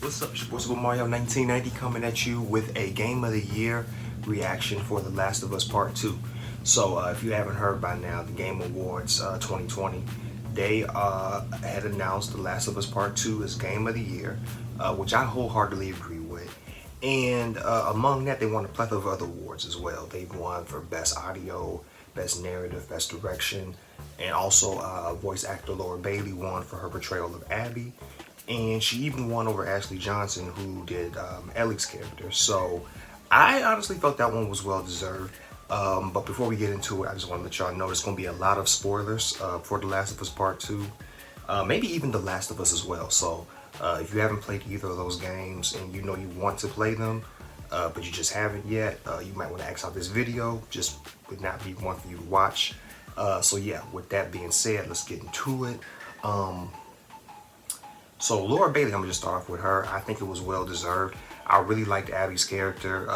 What's up? It's your boy Super Mario 1990 coming at you with a Game of the Year reaction for The Last of Us Part 2. So if you haven't heard by now, the Game Awards 2020, they had announced The Last of Us Part 2 as Game of the Year, which I wholeheartedly agree with. And among that, they won a plethora of other awards as well. They've won for Best Audio, Best Narrative, Best Direction, and also voice actor Laura Bailey won for her portrayal of Abby. And she even won over Ashley Johnson, who did Ellie's character. So I honestly felt that one was well deserved. But before we get into it, I just want to let y'all know there's going to be a lot of spoilers for The Last of Us Part 2. Maybe even The Last of Us as well. So if you haven't played either of those games and you know you want to play them, but you just haven't yet, you might want to X out this video. Just would not be one for you to watch. So yeah, with that being said, let's get into it. So Laura Bailey, I'm gonna just start off with her. I think it was well deserved. I really liked Abby's character.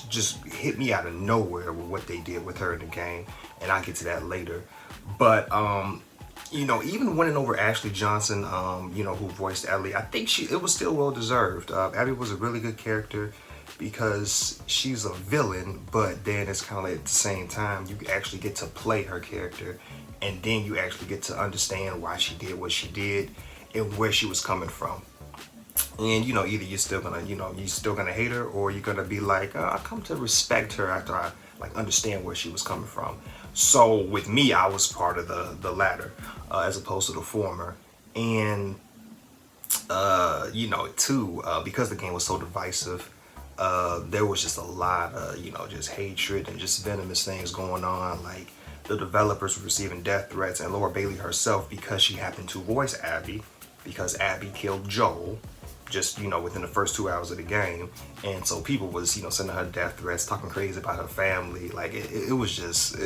Just hit me out of nowhere with what they did with her in the game, and I'll get to that later. But you know, even winning over Ashley Johnson, you know, who voiced Ellie, I think it was still well deserved. Abby was a really good character because she's a villain, but then it's kind of like at the same time you actually get to play her character, and then you actually get to understand why she did what she did and where she was coming from. And you know, either you're still gonna, you know, you're still gonna hate her, or you're gonna be like, I come to respect her after I like understand where she was coming from. So with me, I was part of the latter as opposed to the former. And you know, too, because the game was so divisive, there was just a lot of, you know, just hatred and just venomous things going on. Like the developers were receiving death threats, and Laura Bailey herself, because she happened to voice Abby, because Abby killed Joel just, you know, within the first 2 hours of the game. And so people was, you know, sending her death threats, talking crazy about her family. Like it was just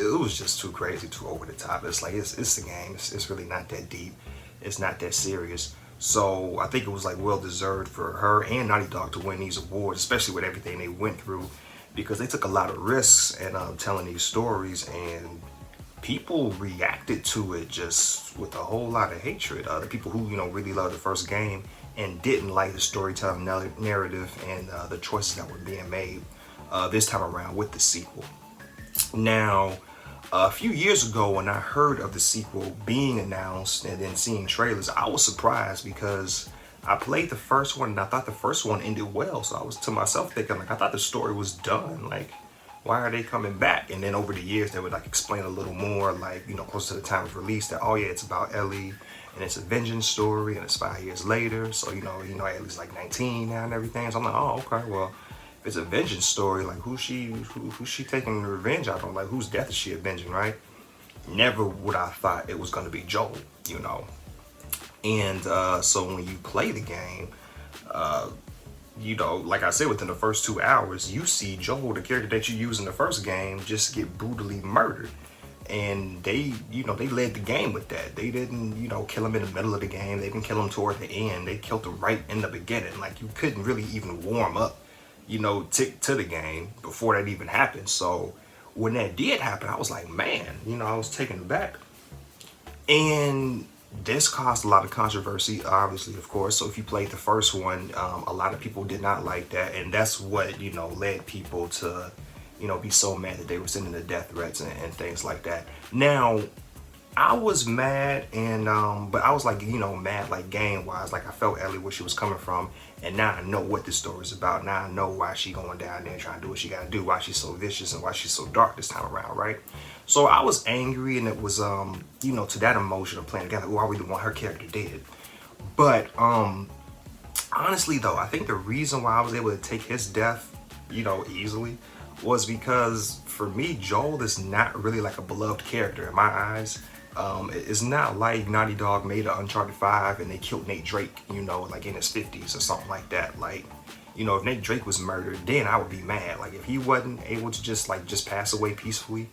too crazy, too over the top. It's like, it's the game. It's really not that deep. It's not that serious. So I think it was like well deserved for her and Naughty Dog to win these awards, especially with everything they went through, because they took a lot of risks and telling these stories, and people reacted to it just with a whole lot of hatred. The people who, you know, really loved the first game and didn't like the storytelling narrative and the choices that were being made this time around with the sequel. Now, a few years ago when I heard of the sequel being announced and then seeing trailers, I was surprised because I played the first one and I thought the first one ended well. So I was to myself thinking, like, I thought the story was done. Like, why are they coming back? And then over the years, they would like explain a little more, like, you know, close to the time of release, that, oh yeah, it's about Ellie and it's a vengeance story and it's 5 years later. So, you know, Ellie's like 19 now and everything. So I'm like, oh, okay, well, if it's a vengeance story, like who's she taking revenge out on? Like, whose death is she avenging, right? Never would I thought it was gonna be Joel, you know. And so when you play the game, you know, like I said, within the first 2 hours, you see Joel, the character that you used in the first game, just get brutally murdered. And they, you know, they led the game with that. They didn't, you know, kill him in the middle of the game. They didn't kill him toward the end. They killed him right in the beginning. Like, you couldn't really even warm up, you know, to the game before that even happened. So when that did happen, I was like, man, you know, I was taken aback. And this caused a lot of controversy, obviously, of course. So if you played the first one, a lot of people did not like that, and that's what, you know, led people to, you know, be so mad that they were sending the death threats and things like that. Now, I was mad, and but I was like, you know, mad like game wise. Like, I felt Ellie where she was coming from, and now I know what this story is about. Now I know why she going down there trying to do what she got to do, why she's so vicious and why she's so dark this time around, right? So I was angry, and it was you know, to that emotion of playing together. Oh, I really want her character dead. But honestly though, I think the reason why I was able to take his death, you know, easily, was because for me, Joel is not really like a beloved character in my eyes. It's not like Naughty Dog made an Uncharted 5 and they killed Nate Drake, you know, like in his 50s or something like that. Like, you know, if Nate Drake was murdered, then I would be mad. Like, if he wasn't able to just pass away peacefully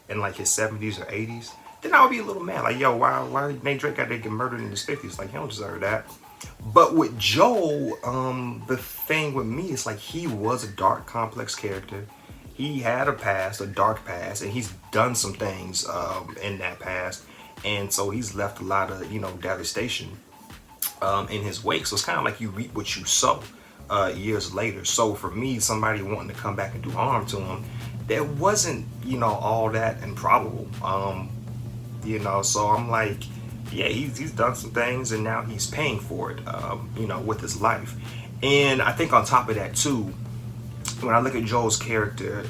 in like his 70s or 80s, then I would be a little mad. Like, yo, why Nate Drake got to get murdered in his 50s? Like, he don't deserve that. But with Joel, the thing with me is, like, he was a dark, complex character. He had a past, a dark past, and he's done some things in that past. And so he's left a lot of, you know, devastation in his wake. So it's kind of like you reap what you sow years later. So for me, somebody wanting to come back and do harm to him, that wasn't, all that improbable. So I'm like, yeah, he's done some things and now he's paying for it, with his life. And I think on top of that too, when I look at Joel's character,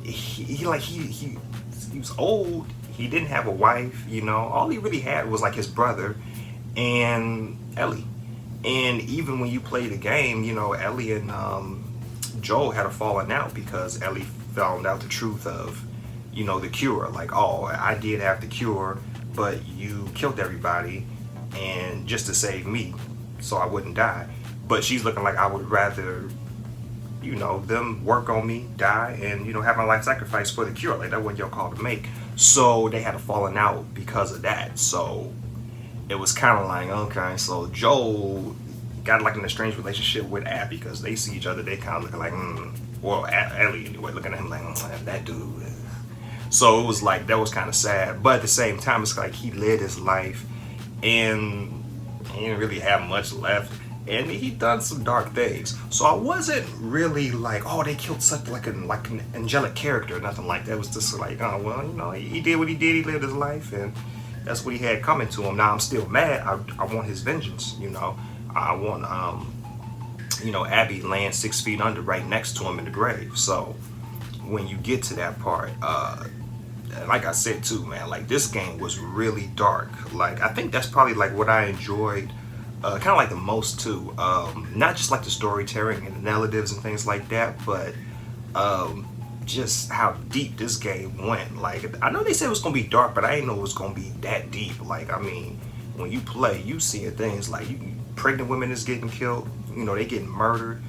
he was old. He didn't have a wife, All he really had was like his brother and Ellie. And even when you play the game, Ellie and Joel had a falling out because Ellie found out the truth of, the cure. Like, oh, I did have the cure, but you killed everybody and just to save me so I wouldn't die. But she's looking like I would rather, them work on me, die, and, have my life sacrificed for the cure. Like, that wasn't your call to make. So they had a falling out because of that. So it was kind of like, okay, so Joel got like an estranged relationship with Abby because they see each other. They kind of looking like, well, Ellie anyway, looking at him like, that dude. So it was like, that was kind of sad. But at the same time, it's like he lived his life and he didn't really have much left. And he done some dark things. So I wasn't really like, oh, they killed such like an angelic character or nothing like that. It was just like, oh, well, he did what he did. He lived his life and that's what he had coming to him. Now I'm still mad. I want his vengeance, I want, Abby laying 6 feet under right next to him in the grave. So when you get to that part, like I said too, man, like this game was really dark. Like I think that's probably like what I enjoyed kind of like the most too. Not just like the storytelling and the narratives and things like that, but just how deep this game went. Like I know they said it was gonna be dark, but I didn't know it was gonna be that deep. Like I mean, when you play, you seeing things like pregnant women is getting killed. They getting murdered.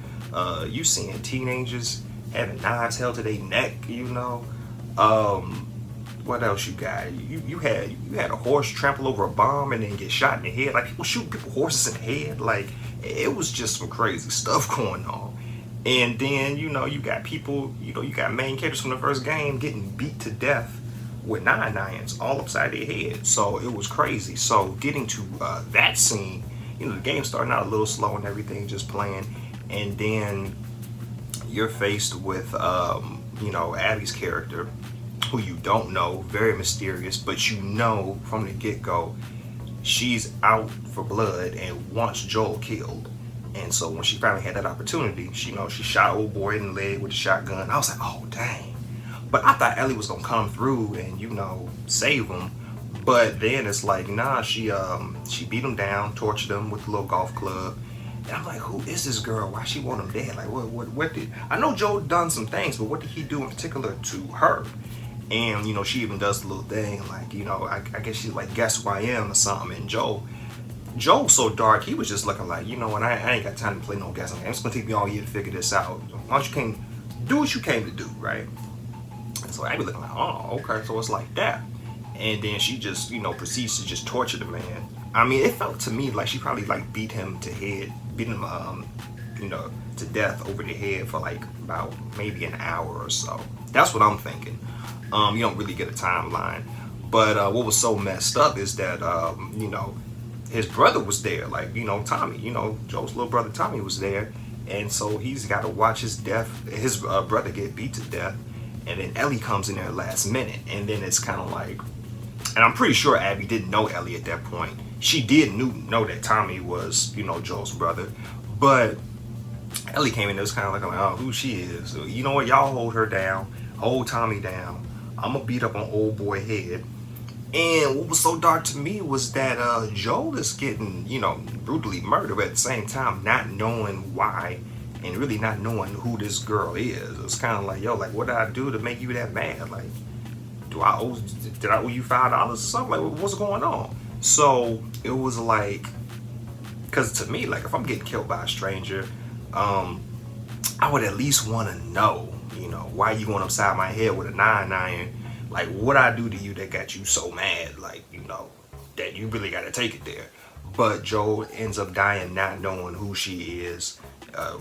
You seeing teenagers having knives held to their neck. What else you got? You had a horse trample over a bomb and then get shot in the head. Like people shooting people horses in the head. Like it was just some crazy stuff going on. And then you got people. You got main characters from the first game getting beat to death with 9/9s all upside their head. So it was crazy. So getting to that scene, the game starting out a little slow and everything, just playing, and then you're faced with Abby's character, who you don't know, very mysterious, but from the get-go, she's out for blood and wants Joel killed. And so when she finally had that opportunity, she shot old boy in the leg with a shotgun. I was like, oh dang. But I thought Ellie was gonna come through and save him. But then it's like, nah, she beat him down, tortured him with a little golf club. And I'm like, who is this girl? Why she want him dead? Like, what did... I know Joel done some things, but what did he do in particular to her? And, she even does the little thing, like, I guess she's like, guess who I am or something. And Joel's so dark, he was just looking like, what, I ain't got time to play no guessing game. It's going to take me all year to figure this out. Why don't you do what you came to do, right? And so I be looking like, oh, okay, so it's like that. And then she just, proceeds to just torture the man. I mean, it felt to me like she probably like beat him to death over the head for like about maybe an hour or so. That's what I'm thinking. You don't really get a timeline. But what was so messed up is that, his brother was there. Like, Tommy, Joe's little brother Tommy was there. And so he's got to watch his brother get beat to death. And then Ellie comes in there last minute. And then it's kind of like, and I'm pretty sure Abby didn't know Ellie at that point. She did know that Tommy was, Joel's brother. But Ellie came in there, was kind of like, oh, who she is. So, you know what? Y'all hold her down. Hold Tommy down. I'm going to beat up on old boy head. And what was so dark to me was that Joel is getting, brutally murdered at the same time, not knowing why and really not knowing who this girl is. It's kind of like, yo, like, what did I do to make you that mad? Like, did I owe you $5 or something? Like, what's going on? So it was like, because to me, like, if I'm getting killed by a stranger, I would at least want to know, why you going upside my head with a 9/9? Like, what I do to you that got you so mad, like, that you really got to take it there. But Joel ends up dying not knowing who she is,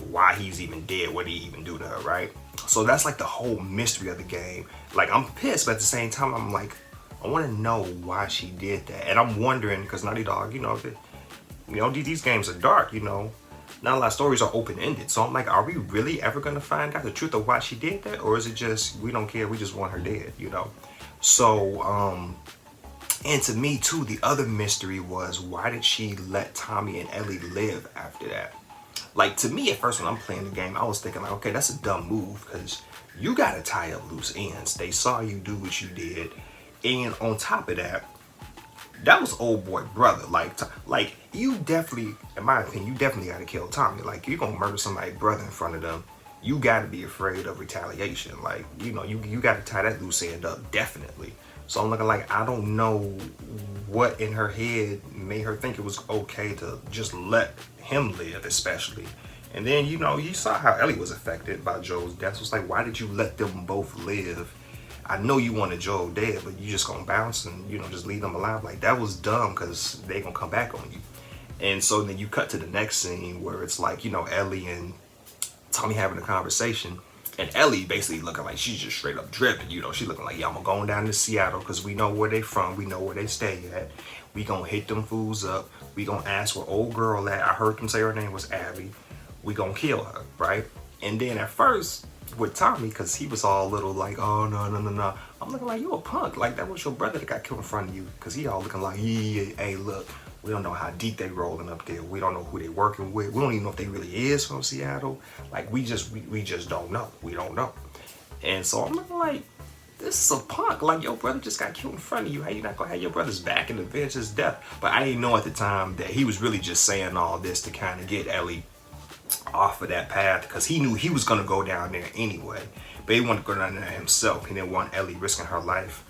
why he's even dead, what he even do to her, right? So that's like the whole mystery of the game. Like, I'm pissed, but at the same time, I'm like, I want to know why she did that. And I'm wondering, because Naughty Dog, these games are dark, not a lot of stories are open-ended. So I'm like, are we really ever gonna find out the truth of why she did that? Or is it just, we don't care, we just want her dead? So, and to me too, the other mystery was, why did she let Tommy and Ellie live after that? Like, to me, at first when I'm playing the game, I was thinking like, okay, that's a dumb move, because you gotta tie up loose ends. They saw you do what you did. And on top of that, that was old boy brother. Like you definitely, in my opinion, you definitely gotta kill Tommy. Like, you're gonna murder somebody's brother in front of them. You gotta be afraid of retaliation. Like, you gotta tie that loose end up, definitely. So I'm looking like, I don't know what in her head made her think it was okay to just let him live, especially. And then, you saw how Ellie was affected by Joel's death. So it's like, why did you let them both live? I know you wanted Joel dead, but you just gonna bounce and, just leave them alive. Like, that was dumb, because they gonna come back on you. And so then you cut to the next scene where it's like, Ellie and Tommy having a conversation. And Ellie basically looking like she's just straight up dripping, She looking like, yeah, I'm going down to Seattle because we know where they from. We know where they stay at. We gonna hit them fools up. We gonna ask where old girl at. I heard them say her name was Abby. We gonna kill her, right? And then at first, with Tommy, because he was all little like, oh, no. I'm looking like, you a punk. Like, that was your brother that got killed in front of you. Because he all looking like, yeah, hey, look, we don't know how deep they rolling up there. We don't know who they working with. We don't even know if they really is from Seattle. Like, we just don't know. We don't know. And so I'm looking like, this is a punk. Like, your brother just got killed in front of you. How you not gonna have your brother's back and avenge his death? But I didn't know at the time that he was really just saying all this to kind of get Ellie off of that path, because he knew he was going to go down there anyway, but he wanted to go down there himself. He didn't want Ellie risking her life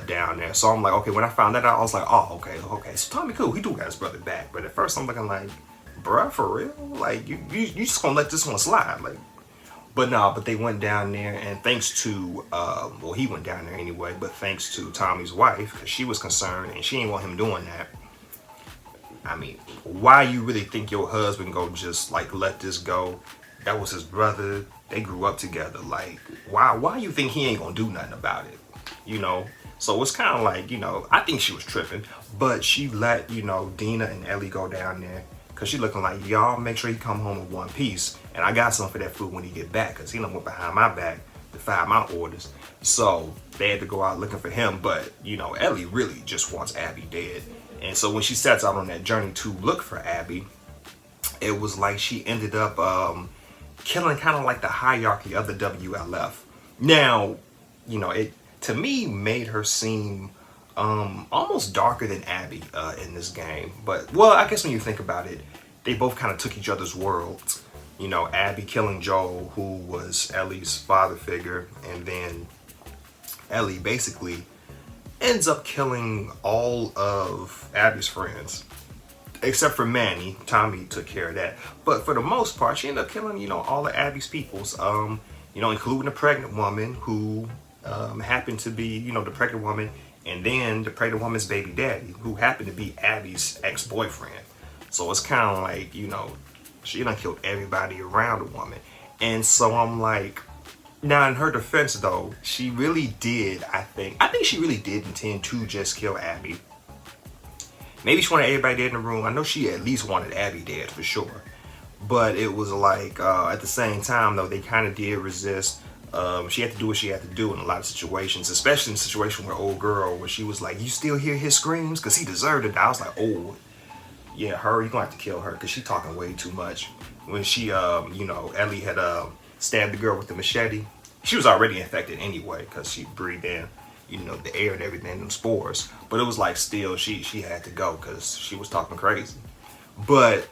down there. So I'm like, okay, when I found that out, I was like, oh, okay, so Tommy cool, he do got his brother back. But at first I'm looking like, bruh, for real? Like, you just gonna let this one slide? Like, but they went down there, and thanks to well, he went down there anyway, but thanks to Tommy's wife, because she was concerned and she didn't want him doing that. I mean, why you really think your husband go just like let this go? That was his brother. They grew up together. Like, why you think he ain't gonna do nothing about it? So it's kind of like, I think she was tripping, but she let, Dina and Ellie go down there, because she looking like, y'all make sure he come home in one piece, and I got some for that food when he get back, because he done went behind my back to find my orders. So they had to go out looking for him, but, Ellie really just wants Abby dead. And so when she sets out on that journey to look for Abby, it was like she ended up killing kind of like the hierarchy of the WLF. Now, it to me made her seem almost darker than Abby in this game. But, well, I guess when you think about it, they both kind of took each other's worlds. Abby killing Joel, who was Ellie's father figure, and then Ellie basically ends up killing all of Abby's friends, except for Manny. Tommy took care of that. But for the most part, she ended up killing, all of Abby's peoples, including the pregnant woman who happened to be, the pregnant woman, and then the pregnant woman's baby daddy, who happened to be Abby's ex-boyfriend. So it's kind of like, she done killed everybody around the woman. And so I'm like, now in her defense though, she really did, I think she really did intend to just kill Abby. Maybe she wanted everybody dead in the room. I know she at least wanted Abby dead for sure. But it was like, at the same time though, they kind of did resist. She had to do what she had to do in a lot of situations, especially in the situation where old girl, where she was like, you still hear his screams? Because he deserved it. I was like, oh, yeah, her, you're going to have to kill her, because she talking way too much. When she, Ellie had stabbed the girl with the machete, she was already infected anyway, because she breathed in, the air and everything, them spores. But it was like, still, she had to go, because she was talking crazy. But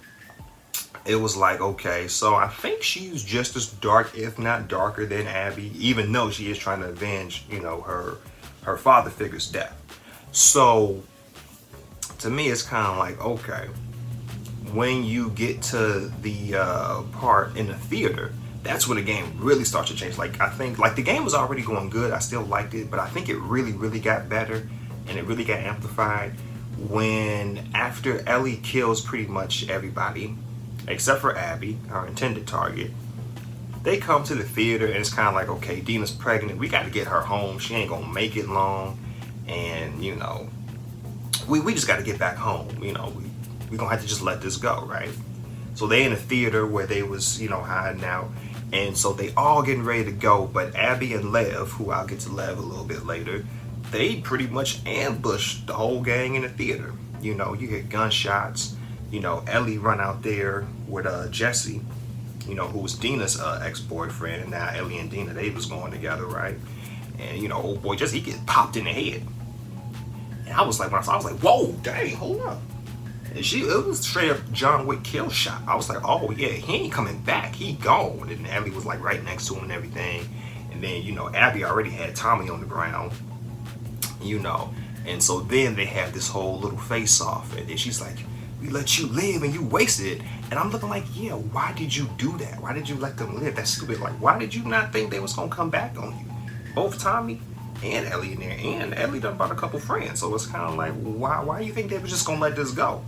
it was like, okay, so I think she's just as dark, if not darker, than Abby, even though she is trying to avenge, her father figure's death. So to me, it's kind of like, okay, when you get to the part in the theater, that's when the game really starts to change. Like, I think, like, the game was already going good. I still liked it, but I think it really, really got better, and it really got amplified when, after Ellie kills pretty much everybody, except for Abby, her intended target, they come to the theater, and it's kind of like, okay, Dina's pregnant. We got to get her home. She ain't gonna make it long, and we just got to get back home. We're gonna have to just let this go, right? So they in a theater where they was, hiding out. And so they all getting ready to go, but Abby and Lev, who I'll get to Lev a little bit later, they pretty much ambushed the whole gang in the theater. You hear gunshots. Ellie run out there with Jesse, who was Dina's ex-boyfriend, and now Ellie and Dina, they was going together, right? And old boy Jesse, he get popped in the head. And I was like, when I was like, whoa, dang, hold up. And it was straight up John Wick kill shot. I was like, oh yeah, he ain't coming back, he gone. And Abby was like right next to him and everything. And then Abby already had Tommy on the ground, and so then they have this whole little face off, and then she's like, we let you live and you wasted it. And I'm looking like, yeah, why did you do that? Why did you let them live? That's stupid. Like, why did you not think they was gonna come back on you? Both Tommy and Ellie in there, and Ellie done brought a couple friends, so it's kind of like, why you think they were just gonna let this go?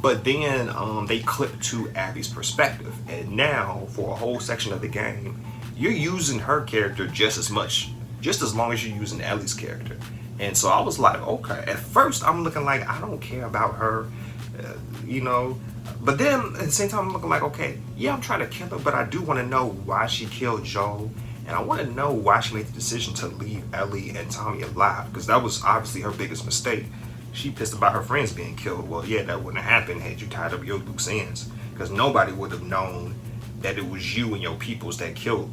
But then they clip to Abby's perspective, and now for a whole section of the game, you're using her character just as long as you're using Ellie's character. And so I was like, okay. At first, I'm looking like I don't care about her, But then at the same time, I'm looking like, okay, yeah, I'm trying to kill her, but I do want to know why she killed Joel, and I want to know why she made the decision to leave Ellie and Tommy alive, because that was obviously her biggest mistake. She pissed about her friends being killed. Well, yeah, that wouldn't have happened had you tied up your loose ends, because nobody would have known that it was you and your peoples that killed,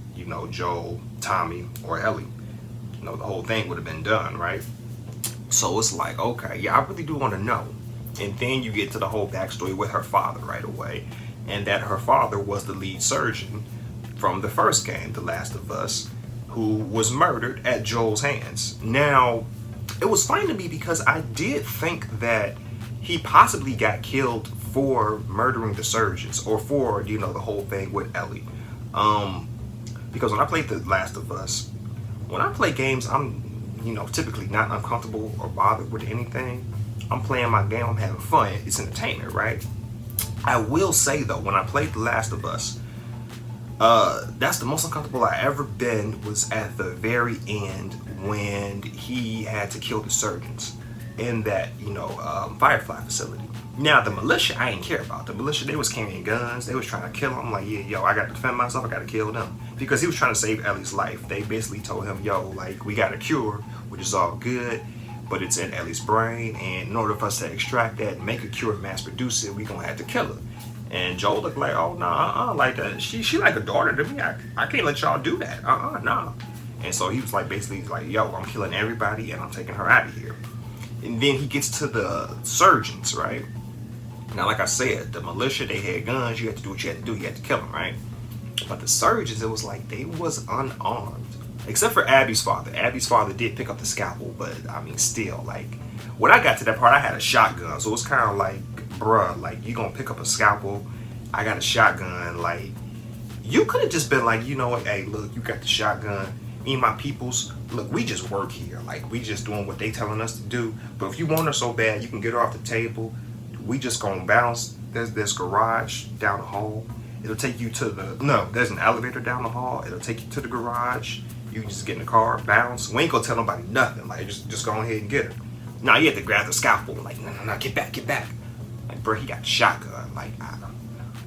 Joel, Tommy, or Ellie. The whole thing would have been done, right? So it's like, okay, yeah, I really do want to know. And then you get to the whole backstory with her father right away, and that her father was the lead surgeon from the first game, The Last of Us, who was murdered at Joel's hands. Now, it was funny to me because I did think that he possibly got killed for murdering the surgeons, or for, the whole thing with Ellie. Because when I played The Last of Us, when I play games, I'm, typically not uncomfortable or bothered with anything. I'm playing my game, I'm having fun, it's entertainment, right? I will say though, when I played The Last of Us, that's the most uncomfortable I ever been, was at the very end when he had to kill the surgeons in that, Firefly facility. Now, the militia, I didn't care about. The militia, they was carrying guns, they was trying to kill him. I'm like, yeah, yo, I got to defend myself, I got to kill them. Because he was trying to save Ellie's life. They basically told him, yo, like, we got a cure, which is all good, but it's in Ellie's brain, and in order for us to extract that and make a cure, mass produce it, we gonna have to kill her. And Joel looked like, oh, nah, like that. She like a daughter to me. I can't let y'all do that. Nah. And so he was like, basically like, yo, I'm killing everybody and I'm taking her out of here. And then he gets to the surgeons, right? Now, like I said, the militia, they had guns. You had to do what you had to do. You had to kill them, right? But the surgeons, it was like they was unarmed. Except for Abby's father. Abby's father did pick up the scalpel, but I mean, still, like, when I got to that part, I had a shotgun. So it was kind of like, bruh, like, you gonna pick up a scalpel? I got a shotgun. Like, you could have just been like, you know what? Hey, look, you got the shotgun. Me and my peoples, look, we just work here. Like, we just doing what they telling us to do. But if you want her so bad, you can get her off the table. We just gonna bounce. There's this garage down the hall. It'll take you to there's an elevator down the hall. It'll take you to the garage. You can just get in the car, bounce. We ain't gonna tell nobody nothing. Like, just go ahead and get her. Now you have to grab the scalpel. Like, no, get back. Like, bro, he got a shotgun. Like,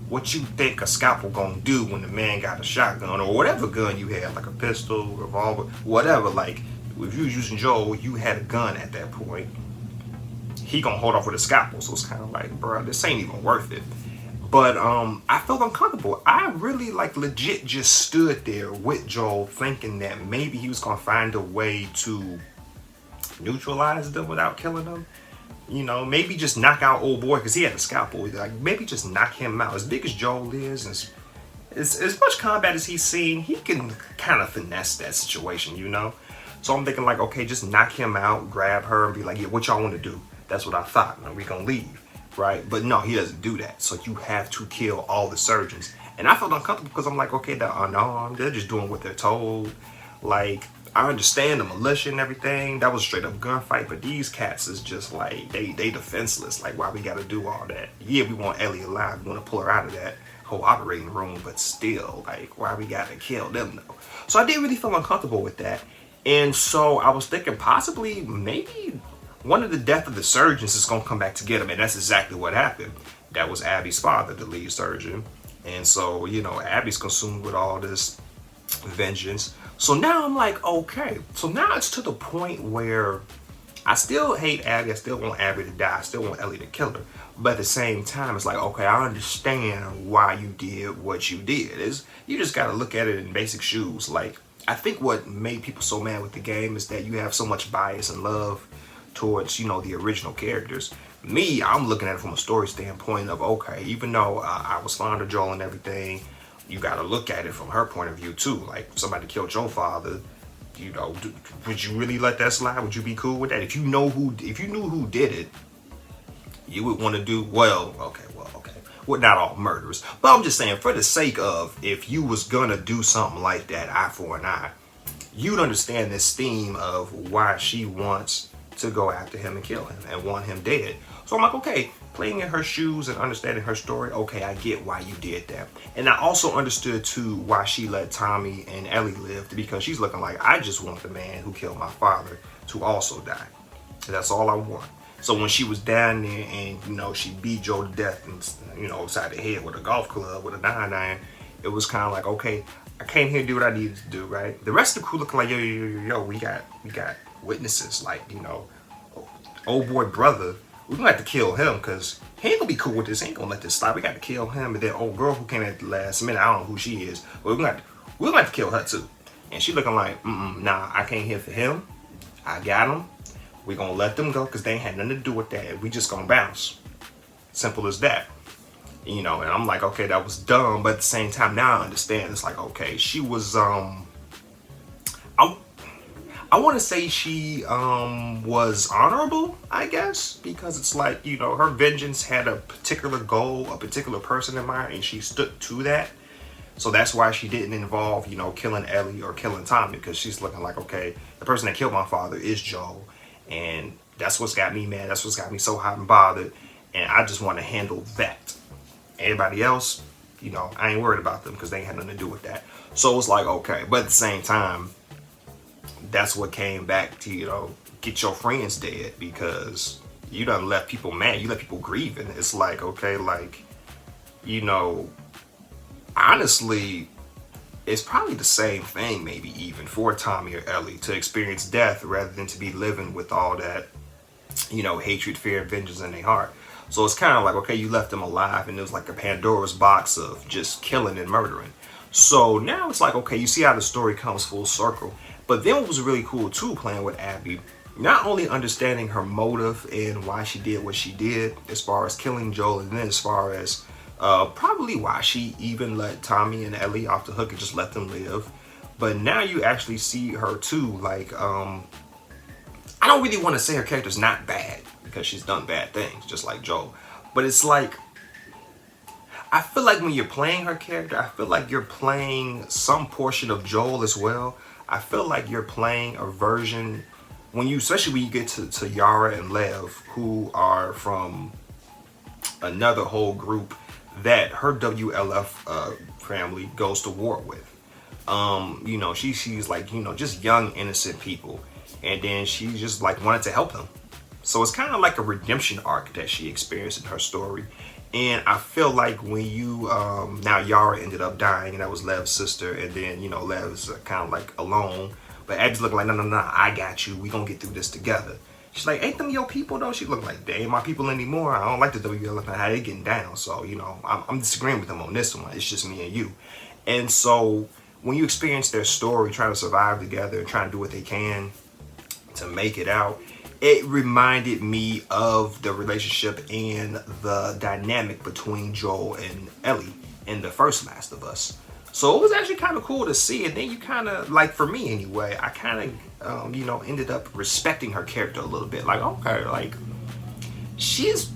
what you think a scalpel gonna do when the man got a shotgun or whatever gun you had, like a pistol, revolver, whatever. Like, if you was using Joel, you had a gun at that point. He gonna hold off with a scalpel. So it's kind of like, bro, this ain't even worth it. But I felt uncomfortable. I really, like, legit just stood there with Joel thinking that maybe he was going to find a way to neutralize them without killing them. Maybe just knock out old boy, because he had a scalpel. Like, maybe just knock him out. As big as Joel is, and as much combat as he's seen, he can kind of finesse that situation, So I'm thinking, like, okay, just knock him out, grab her, and be like, yeah, what y'all want to do? That's what I thought. We going to leave. Right? But no, he doesn't do that. So you have to kill all the surgeons. And I felt uncomfortable because I'm like, okay, they're unarmed. They're just doing what they're told. Like, I understand the militia and everything. That was a straight up gunfight. But these cats is just like, they defenseless. Like, why we got to do all that? Yeah, we want Ellie alive. We want to pull her out of that whole operating room. But still, like, why we got to kill them though? So I did really feel uncomfortable with that. And so I was thinking possibly, maybe one of the death of the surgeons is gonna come back to get him, and that's exactly what happened. That was Abby's father, the lead surgeon. And so, Abby's consumed with all this vengeance. So now I'm like, okay. So now it's to the point where I still hate Abby. I still want Abby to die. I still want Ellie to kill her. But at the same time, it's like, okay, I understand why you did what you did. You just got to look at it in basic shoes. Like, I think what made people so mad with the game is that you have so much bias and love towards, the original characters. Me, I'm looking at it from a story standpoint of, okay, even though I was fond of Joel and everything, you got to look at it from her point of view too. Like, somebody killed your father, would you really let that slide? Would you be cool with that? If you knew who did it, you would want to do, okay. Well, not all murderers, but I'm just saying, for the sake of, if you was gonna do something like that, eye for an eye, you'd understand this theme of why she wants to go after him and kill him and want him dead. So I'm like, okay, playing in her shoes and understanding her story, okay, I get why you did that. And I also understood too why she let Tommy and Ellie live, because she's looking like, I just want the man who killed my father to also die. That's all I want. So when she was down there and, she beat Joe to death and, upside the head with a golf club, with a 9-iron, it was kind of like, okay, I came here to do what I needed to do, right? The rest of the crew looking like, yo, we got witnesses, like, old boy brother, we're gonna have to kill him because he ain't gonna be cool with this. He ain't gonna let this slide. We got to kill him. And then old girl who came at the last minute, I don't know who she is, but we're gonna have to kill her too. And she looking like, nah, I came here for him. I got him. We're gonna let them go because they ain't had nothing to do with that. We just gonna bounce. Simple as that. And I'm like, okay, that was dumb, but at the same time, now I understand. It's like, okay, she was I want to say she was honorable, I guess, because it's like, her vengeance had a particular goal, a particular person in mind, and she stood to that. So that's why she didn't involve, killing Ellie or killing Tommy, because she's looking like, okay, the person that killed my father is Joel, and that's what's got me mad. That's what's got me so hot and bothered, and I just want to handle that. Everybody else, I ain't worried about them because they ain't had nothing to do with that. So it's like, okay, but at the same time, that's what came back to, get your friends dead, because you done left people mad. You left people grieving. It's like, okay, like, honestly, it's probably the same thing, maybe even for Tommy or Ellie, to experience death rather than to be living with all that, hatred, fear, and vengeance in their heart. So it's kind of like, okay, you left them alive, and it was like a Pandora's box of just killing and murdering. So now it's like, okay, you see how the story comes full circle. But then what was really cool too, playing with Abby, not only understanding her motive and why she did what she did as far as killing Joel, and then as far as probably why she even let Tommy and Ellie off the hook and just let them live. But now you actually see her too, like, I don't really want to say her character's not bad, because she's done bad things, just like Joel. But it's like, I feel like when you're playing her character, I feel like you're playing some portion of Joel as well. I feel like you're playing a version, especially when you get to Yara and Lev, who are from another whole group that her WLF family goes to war with. She's like, just young, innocent people. And then she just like wanted to help them. So it's kind of like a redemption arc that she experienced in her story. And I feel like when now Yara ended up dying, and that was Lev's sister, and then, Lev's kind of like alone. But Abby's looking like, no, I got you. We gonna get through this together. She's like, ain't them your people though? She looked like, they ain't my people anymore. I don't like the WLF and how they getting down. So, I'm disagreeing with them on this one. It's just me and you. And so when you experience their story, trying to survive together and trying to do what they can to make it out, it reminded me of the relationship and the dynamic between Joel and Ellie in the first Last of Us. So it was actually kind of cool to see. And then you kind of, like, for me anyway, I kind of, ended up respecting her character a little bit. Like, okay, like, she's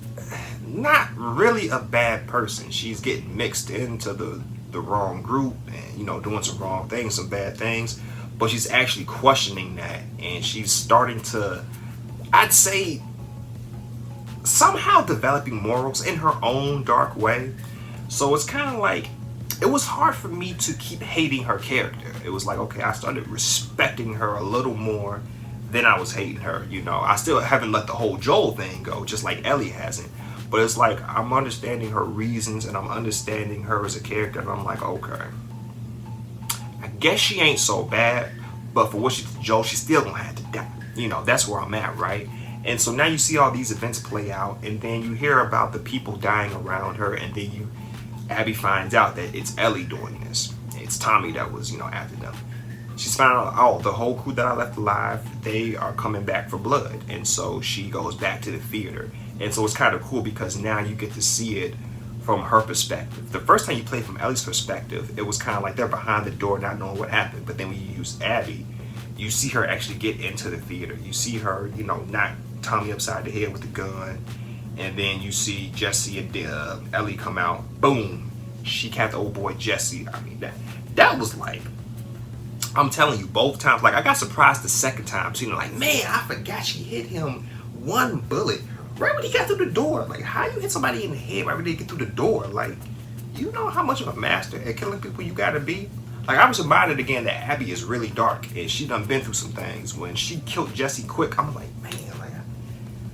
not really a bad person. She's getting mixed into the wrong group and, doing some wrong things, some bad things. But she's actually questioning that. And she's starting to, I'd say, somehow developing morals in her own dark way. So it's kind of like, it was hard for me to keep hating her character. It was like, okay, I started respecting her a little more then I was hating her. You know, I still haven't let the whole Joel thing go, just like Ellie hasn't. But it's like I'm understanding her reasons and I'm understanding her as a character, and I'm like, okay, I guess she ain't so bad, but for what she did to Joel, she still gonna have to die. You know, that's where I'm at, right? And so now you see all these events play out, and then you hear about the people dying around her, and then Abby finds out that it's Ellie doing this. It's Tommy that was, you know, after them. She's found out, oh, the whole crew that I left alive, they are coming back for blood. And so she goes back to the theater. And so it's kind of cool because now you get to see it from her perspective. The first time you played from Ellie's perspective, it was kind of like they're behind the door not knowing what happened. But then when you use Abby, you see her actually get into the theater. You see her, you know, knock Tommy upside the head with the gun. And then you see Jesse and Ellie come out. Boom. She capped the old boy Jesse. I mean, that was like, I'm telling you, both times, like I got surprised the second time. So, you know, like, man, I forgot she hit him one bullet right when he got through the door. Like, how you hit somebody in the head right when they get through the door? Like, you know how much of a master at killing people you gotta be? Like, I was reminded again that Abby is really dark and she done been through some things. When she killed Jesse quick, I'm like, man, like,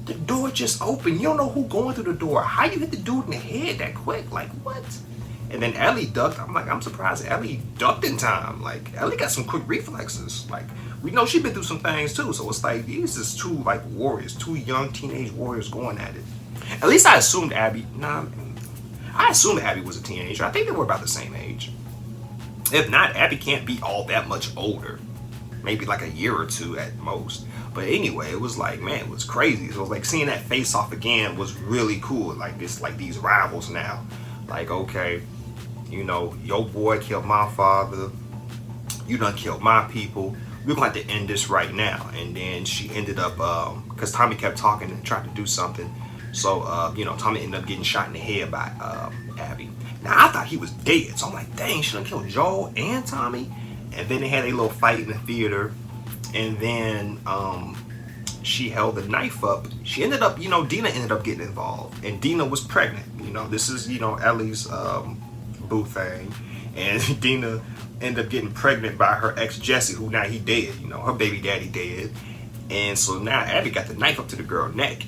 the door just opened. You don't know who going through the door. How you hit the dude in the head that quick? Like, what? And then Ellie ducked. I'm like, I'm surprised Ellie ducked in time. Like, Ellie got some quick reflexes. Like, we know she's been through some things too. So it's like, these is two like warriors, two young teenage warriors going at it. At least I assumed Abby, I assumed Abby was a teenager. I think they were about the same age. If not, Abby can't be all that much older. Maybe like a year or two at most. But anyway, it was like, man, it was crazy. So it was like seeing that face off again was really cool. Like, it's like these rivals now. Like, okay, you know, your boy killed my father. You done killed my people. We're going to have to end this right now. And then she ended up, because Tommy kept talking and tried to do something. So, you know, Tommy ended up getting shot in the head by Abby. Now, I thought he was dead. So I'm like, dang, she done killed Joel and Tommy. And then they had a little fight in the theater. And then she held the knife up. She ended up, you know, Dina ended up getting involved. And Dina was pregnant. You know, this is, you know, Ellie's boo thing. And Dina ended up getting pregnant by her ex Jesse, who now he dead. You know, her baby daddy dead. And so now Abby got the knife up to the girl's neck.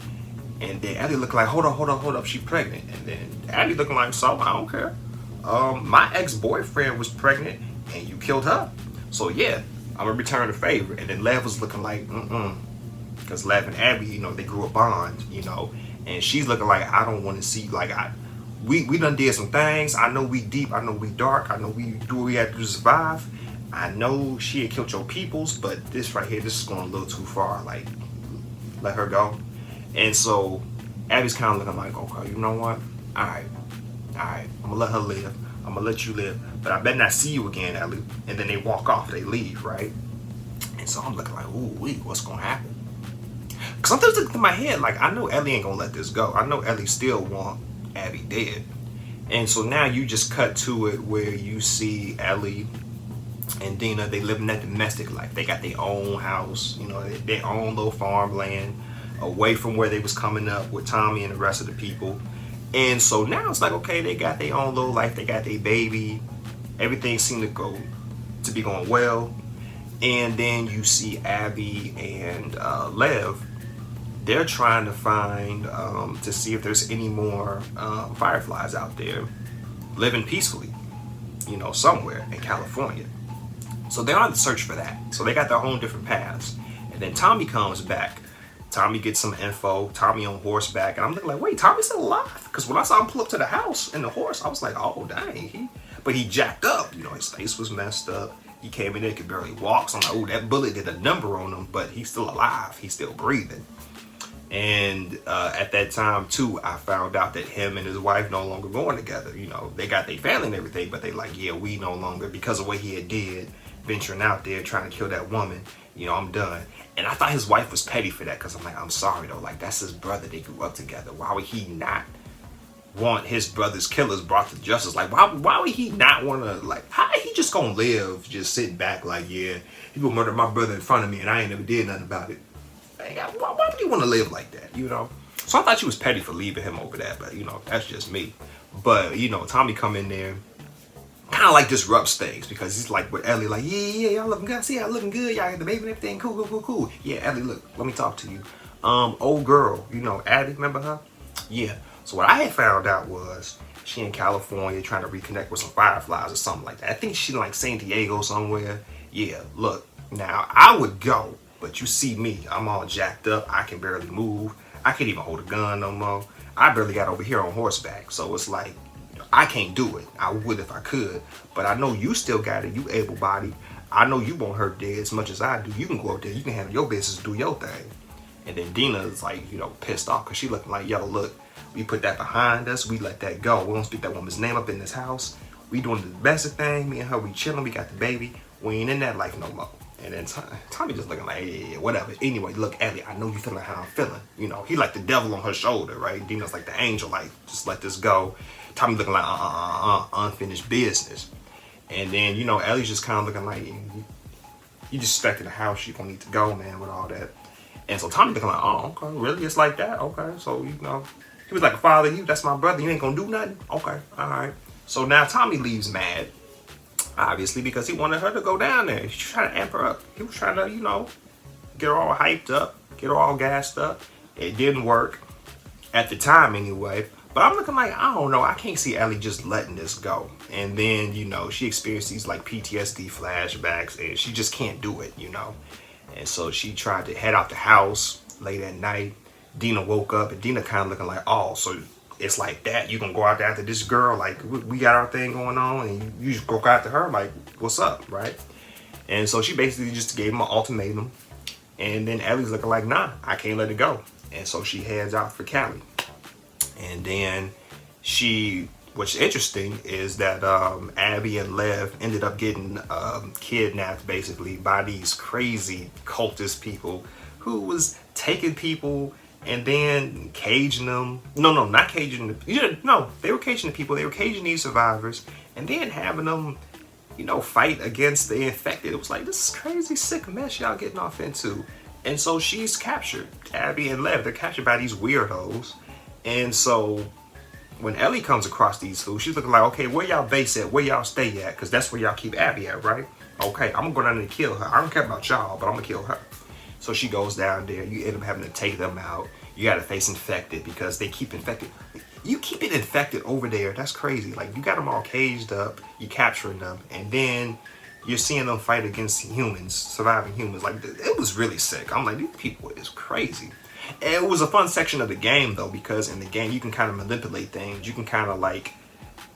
And then Abby looking like, hold up, she pregnant. And then Abby looking like, so I don't care. My ex-boyfriend was pregnant and you killed her. So yeah, I'm gonna return the favor. And then Lev was looking like, because Lev and Abby, you know, they grew a bond, you know. And she's looking like, I don't want to see, like, we done did some things. I know we deep, I know we dark, I know we do what we have to do to survive. I know she had killed your peoples, but this right here, this is going a little too far. Like, let her go. And so Abby's kind of looking like, okay, you know what? All right, I'm gonna let her live. I'm gonna let you live, but I better not see you again, Ellie. And then they walk off, they leave, right? And so I'm looking like, ooh, what's gonna happen? Because I'm just looking in my head, like, I know Ellie ain't gonna let this go. I know Ellie still want Abby dead. And so now you just cut to it where you see Ellie and Dina, they living that domestic life. They got their own house, you know, their own little farmland, away from where they was coming up with Tommy and the rest of the people. And so now it's like, okay, they got their own little life, they got their baby, everything seemed to be going well. And then you see Abby and Lev, they're trying to find to see if there's any more fireflies out there living peacefully, you know, somewhere in California. So they're on the search for that. So they got their own different paths. And then Tommy comes back. Tommy gets some info. Tommy on horseback. And I'm looking like, wait, Tommy's still alive? Because when I saw him pull up to the house in the horse, I was like, oh, dang. But he jacked up. You know, his face was messed up. He came in there, could barely walk. So I'm like, oh, that bullet did a number on him. But he's still alive. He's still breathing. And at that time, too, I found out that him and his wife no longer going together. You know, they got their family and everything. But they like, yeah, we no longer, because of what he had did, venturing out there, trying to kill that woman. You know, I'm done. And I thought his wife was petty for that, because I'm like, I'm sorry though, like, that's his brother, they grew up together. Why would he not want his brother's killers brought to justice? Like, why would he not want to, like, how he just gonna live just sitting back like, yeah, he gonna murder my brother in front of me and I ain't never did nothing about it? Like, why would he want to live like that, you know? So I thought she was petty for leaving him over that, but, you know, that's just me. But, you know, Tommy come in there kind of like disrupts things because he's like with Ellie, like, yeah, y'all looking good. See, y'all looking good. Y'all got the baby and everything. Cool. Yeah, Ellie, look, let me talk to you. Old girl, you know, Abby, remember her? Yeah. So what I had found out was she in California trying to reconnect with some fireflies or something like that. I think she in like San Diego somewhere. Yeah, look, now I would go, but you see me, I'm all jacked up. I can barely move. I can't even hold a gun no more. I barely got over here on horseback. So it's like, I can't do it. I would if I could, but I know you still got it. You able-bodied. I know you won't hurt dead as much as I do. You can go up there. You can handle your business, do your thing. And then Dina's like, you know, pissed off because she looking like, yo, look, we put that behind us. We let that go. We don't speak that woman's name up in this house. We doing the best thing. Me and her, we chilling. We got the baby. We ain't in that life no more. And then Tommy just looking like, yeah, whatever. Anyway, look, Ellie, I know you feeling how I'm feeling. You know, he like the devil on her shoulder, right? Dina's like the angel, like, just let this go. Tommy looking like, unfinished business. And then, you know, Ellie's just kind of looking like, you just expecting the house, you're going to need to go, man, with all that. And so Tommy looking like, oh, okay, really? It's like that? Okay, so, you know, he was like a father, that's my brother, you ain't going to do nothing? Okay, all right. So now Tommy leaves mad, obviously, because he wanted her to go down there. He was trying to amp her up. He was trying to, you know, get her all hyped up, get her all gassed up. It didn't work, at the time anyway. But I'm looking like, I don't know, I can't see Ellie just letting this go. And then, you know, she experienced these like PTSD flashbacks and she just can't do it, you know. And so she tried to head out the house late at night. Dina woke up and Dina kind of looking like, oh, so it's like that. You gonna go out there after this girl? Like, we got our thing going on and you just go after her? Like, what's up, right? And so she basically just gave him an ultimatum. And then Ellie's looking like, nah, I can't let it go. And so she heads out for Cali. And then what's interesting is that Abby and Lev ended up getting kidnapped basically by these crazy cultist people who was taking people and then caging them. No, not caging them. Yeah, no, they were caging the people. They were caging these survivors and then having them, you know, fight against the infected. It was like, this is crazy, sick mess y'all getting off into. And so she's captured. Abby and Lev, they're captured by these weirdos. And so when Ellie comes across these fools, she's looking like, okay, where y'all base at? Where y'all stay at? Because that's where y'all keep Abby at, right? Okay, I'm going to go down there and kill her. I don't care about y'all, but I'm going to kill her. So she goes down there. You end up having to take them out. You got to face infected because they keep infected. You keep it infected over there. That's crazy. Like, you got them all caged up. You capturing them. And then you're seeing them fight against humans, surviving humans. Like, it was really sick. I'm like, these people is crazy. And it was a fun section of the game though, because in the game you can kind of manipulate things. You can kind of like,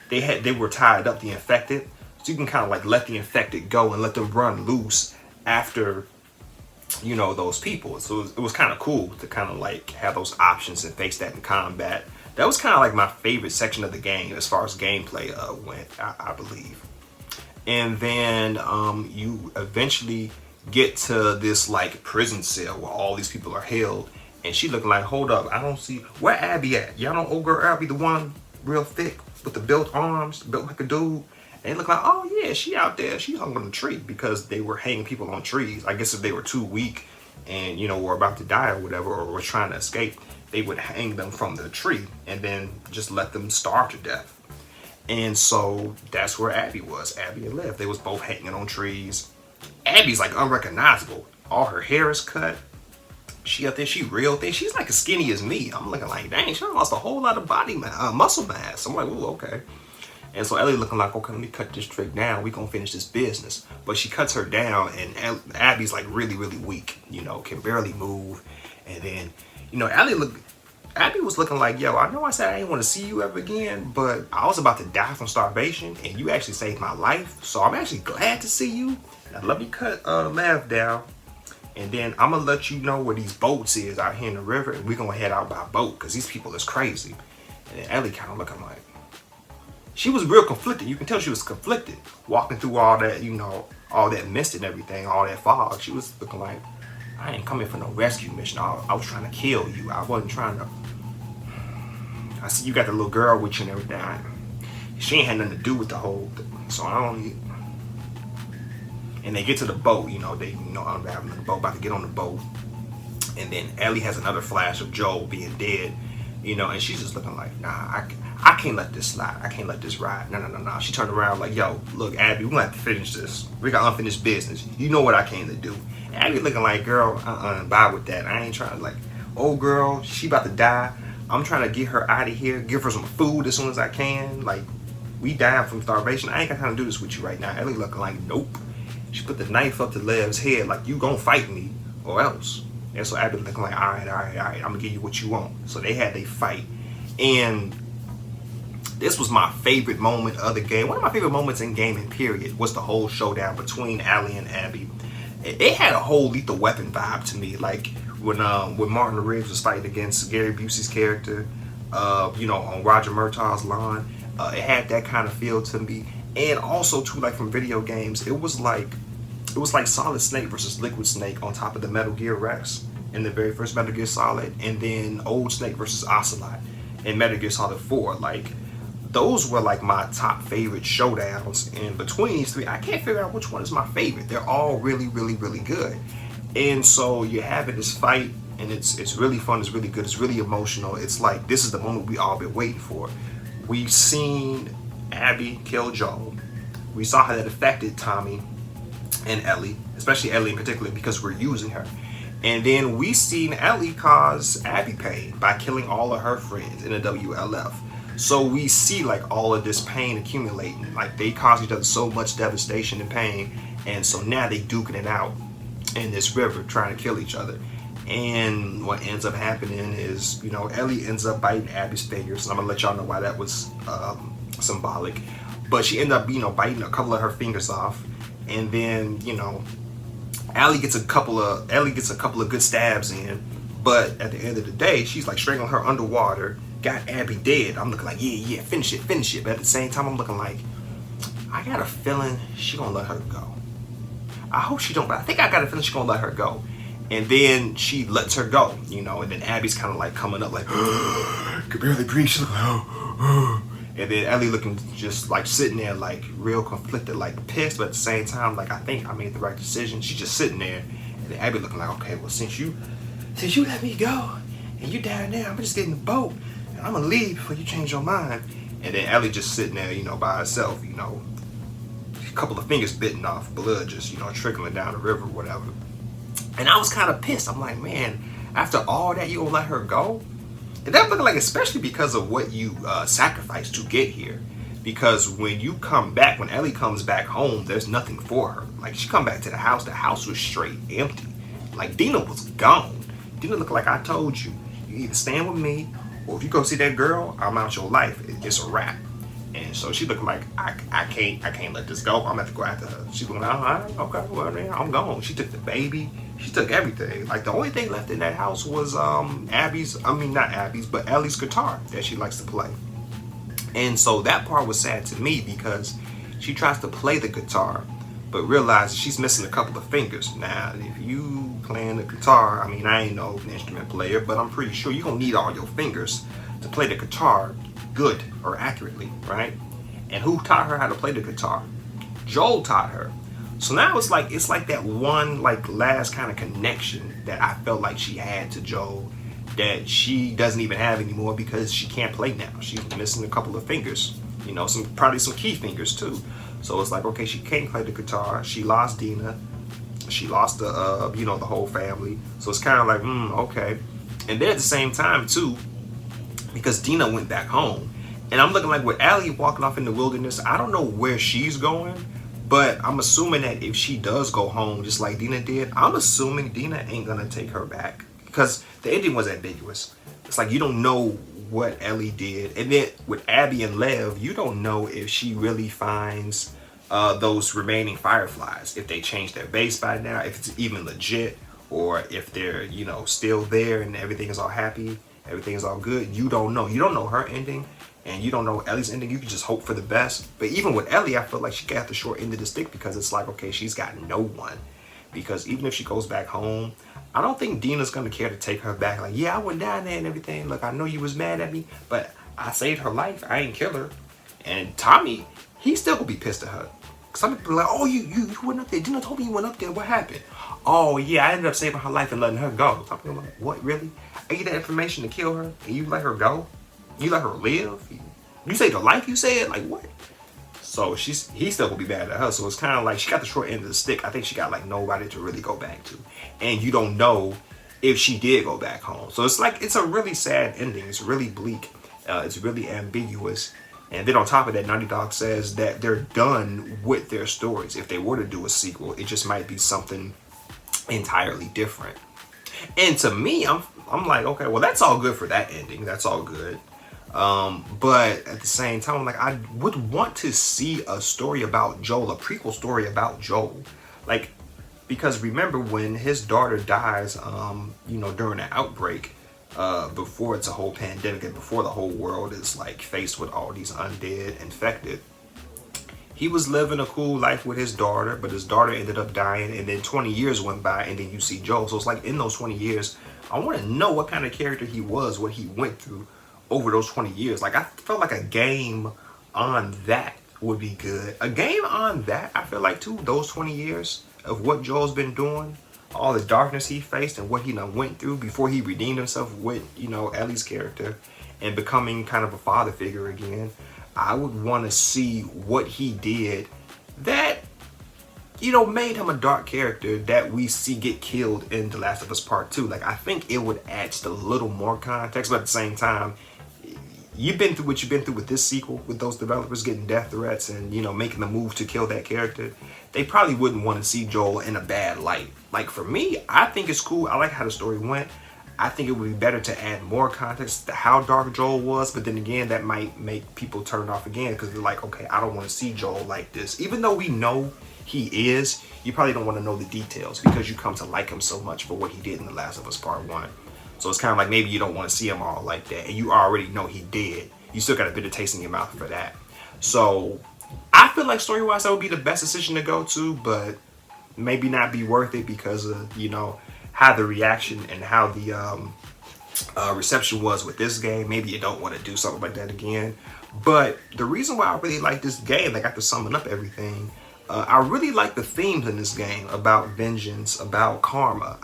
they were tied up, the infected, so you can kind of like let the infected go and let them run loose after, you know, those people. So it was kind of cool to kind of like have those options and face that in combat. That was kind of like my favorite section of the game as far as gameplay went, I believe. And then you eventually get to this like prison cell where all these people are held. And she looking like, hold up, I don't see, where Abby at? Y'all know old girl Abby, the one real thick with the built arms, built like a dude. And they look like, oh yeah, she out there. She hung on a tree because they were hanging people on trees. I guess if they were too weak and, you know, were about to die or whatever, or were trying to escape, they would hang them from the tree and then just let them starve to death. And so that's where Abby was. Abby and Lev, they was both hanging on trees. Abby's like unrecognizable. All her hair is cut. She up there, she real thin. She's like as skinny as me. I'm looking like, dang, she lost a whole lot of body muscle mass. I'm like, ooh, okay. And so Ellie looking like, okay, let me cut this trick down. We gonna finish this business. But she cuts her down, and Abby's like really, really weak. You know, can barely move. And then, you know, Abby was looking like, yo, I know I said I didn't want to see you ever again, but I was about to die from starvation, and you actually saved my life. So I'm actually glad to see you. Now let me cut Lev down. And then I'm going to let you know where these boats is out here in the river. And we're going to head out by boat because these people is crazy. And then Ellie kind of looking like, she was real conflicted. You can tell she was conflicted. Walking through all that, you know, all that mist and everything, all that fog. She was looking like, I ain't coming for no rescue mission. I was trying to kill you. I wasn't trying to. I see you got the little girl with you and everything. She ain't had nothing to do with the whole thing. So I don't. And they get to the boat, you know, I'm having the boat, about to get on the boat. And then Ellie has another flash of Joel being dead. you know, and she's just looking like, nah, I can't let this slide. I can't let this ride. No. She turned around like, yo, look, Abby, we're gonna have to finish this. We got unfinished business. You know what I came to do. And Abby looking like, girl, bye with that. I ain't trying to, like, oh girl, she about to die. I'm trying to get her out of here, give her some food as soon as I can. Like, we dying from starvation. I ain't got time to do this with you right now. Ellie looking like, nope. She put the knife up to Lev's head like, you gonna fight me or else. And so Abby looking like, all right, I'm gonna give you what you want. So they had their fight. And this was my favorite moment of the game. One of my favorite moments in gaming, period, was the whole showdown between Allie and Abby. It had a whole Lethal Weapon vibe to me. Like when Martin Riggs was fighting against Gary Busey's character, you know, on Roger Murtaugh's lawn. It had that kind of feel to me. And also too, like from video games, it was like Solid Snake versus Liquid Snake on top of the Metal Gear Rex in the very first Metal Gear Solid, and then Old Snake versus Ocelot in Metal Gear Solid 4. Like, those were like my top favorite showdowns. And between these three, I can't figure out which one is my favorite. They're all really, really, really good. And so you're having this fight, and it's really fun. It's really good. It's really emotional. It's like, this is the moment we all been waiting for. We've seen Abby kill Joel. We saw how that affected Tommy and Ellie, especially Ellie in particular, because we're using her. And then we seen Ellie cause Abby pain by killing all of her friends in the WLF. So we see like all of this pain accumulating. Like, they cause each other so much devastation and pain, and so now they duking it out in this river trying to kill each other. And what ends up happening is, you know, Ellie ends up biting Abby's fingers, and I'm gonna let y'all know why that was symbolic. But she ended up, you know, biting a couple of her fingers off, and then, you know, Ellie gets a couple of good stabs in. But at the end of the day, she's like strangling her underwater, got Abby dead. I'm looking like, yeah, finish it. But at the same time, I'm looking like, I got a feeling she gonna let her go. I hope she don't, but I think I got a feeling she gonna let her go. And then she lets her go, you know, and then Abby's kind of like coming up like, could barely breathe. She's like, oh. And then Ellie looking just like sitting there like real conflicted, like pissed, but at the same time, like, I think I made the right decision. She's just sitting there. And then Abby looking like, okay, well, since you let me go and you down there, I'm just getting the boat and I'm gonna leave before you change your mind. And then Ellie just sitting there, you know, by herself, you know, a couple of fingers bitten off, blood just, you know, trickling down the river or whatever. And I was kind of pissed. I'm like, man, after all that, you gonna let her go? And that looking like, especially because of what you sacrificed to get here. Because when you come back, when Ellie comes back home, there's nothing for her. Like, she come back to the house was straight empty. Like, Dina was gone. Dina looked like, I told you, you either stand with me, or if you go see that girl, I'm out your life. It's a wrap. And so she looking like, I can't let this go. I'm gonna have to go after her. She's going, all right, okay, well, man, I'm gone. She took the baby. She took everything. Like, the only thing left in that house was not Abby's, but Ellie's guitar that she likes to play. And so that part was sad to me, because she tries to play the guitar, but realizes she's missing a couple of fingers. Now, if you playing the guitar, I mean, I ain't no instrument player, but I'm pretty sure you're gonna need all your fingers to play the guitar good or accurately, right? And who taught her how to play the guitar? Joel taught her. So now it's like that one like last kind of connection that I felt like she had to Joel that she doesn't even have anymore, because she can't play now. She's missing a couple of fingers, you know, probably some key fingers too. So it's like, okay, she can't play the guitar. She lost Dina. She lost the you know, the whole family. So it's kind of like, okay. And then at the same time too, because Dina went back home, and I'm looking like with Allie walking off in the wilderness, I don't know where she's going. But I'm assuming that if she does go home, just like Dina did, I'm assuming Dina ain't gonna take her back, because the ending was ambiguous. It's like, you don't know what Ellie did. And then with Abby and Lev, you don't know if she really finds those remaining Fireflies, if they changed their base by now, if it's even legit, or if they're, you know, still there and everything is all happy, everything is all good. You don't know. You don't know her ending. And you don't know Ellie's ending. You can just hope for the best. But even with Ellie, I feel like she got the short end of the stick, because it's like, okay, she's got no one. Because even if she goes back home, I don't think Dina's going to care to take her back. Like, yeah, I went down there and everything. Look, I know you was mad at me, but I saved her life. I ain't kill her. And Tommy, he's still going to be pissed at her. Some people are like, oh, you went up there. Dina told me you went up there. What happened? Oh, yeah, I ended up saving her life and letting her go. Some people are like, what, really? I get that information to kill her, and you let her go? You let her live? You saved her life, you said? Like, what? So he's still gonna be mad at her. So it's kind of like she got the short end of the stick. I think she got like nobody to really go back to, and you don't know if she did go back home. So it's like it's a really sad ending. It's really bleak. It's really ambiguous. And then on top of that, Naughty Dog says that they're done with their stories. If they were to do a sequel, it just might be something entirely different. And to me, I'm like, okay, well, that's all good for that ending. That's all good. But at the same time, like, I would want to see a story about Joel, a prequel story about Joel. Like, because remember when his daughter dies, during the outbreak, before it's a whole pandemic and before the whole world is like faced with all these undead infected, he was living a cool life with his daughter, but his daughter ended up dying, and then 20 years went by, and then you see Joel. So it's like in those 20 years, I want to know what kind of character he was, what he went through over those 20 years. Like, I felt like a game on that would be good. A game on that, I feel like, too, those 20 years of what Joel's been doing, all the darkness he faced and what he done went through before he redeemed himself with, Ellie's character and becoming kind of a father figure again. I would want to see what he did that, made him a dark character that we see get killed in The Last of Us Part 2. Like, I think it would add just a little more context, but at the same time, you've been through what you've been through with this sequel, with those developers getting death threats and, making the move to kill that character. They probably wouldn't want to see Joel in a bad light. Like, for me, I think it's cool. I like how the story went. I think it would be better to add more context to how dark Joel was, but then again, that might make people turn off again because they're like, okay, I don't want to see Joel like this. Even though we know he is, you probably don't want to know the details because you come to like him so much for what he did in The Last of Us Part 1. So it's kind of like maybe you don't want to see him all like that, and you already know he did. You still got a bit of taste in your mouth for that. So I feel like story-wise that would be the best decision to go to, but maybe not be worth it because of, how the reaction and how the reception was with this game. Maybe you don't want to do something like that again. But the reason why I really like this game, like after summing up everything, I really like the themes in this game about vengeance, about karma.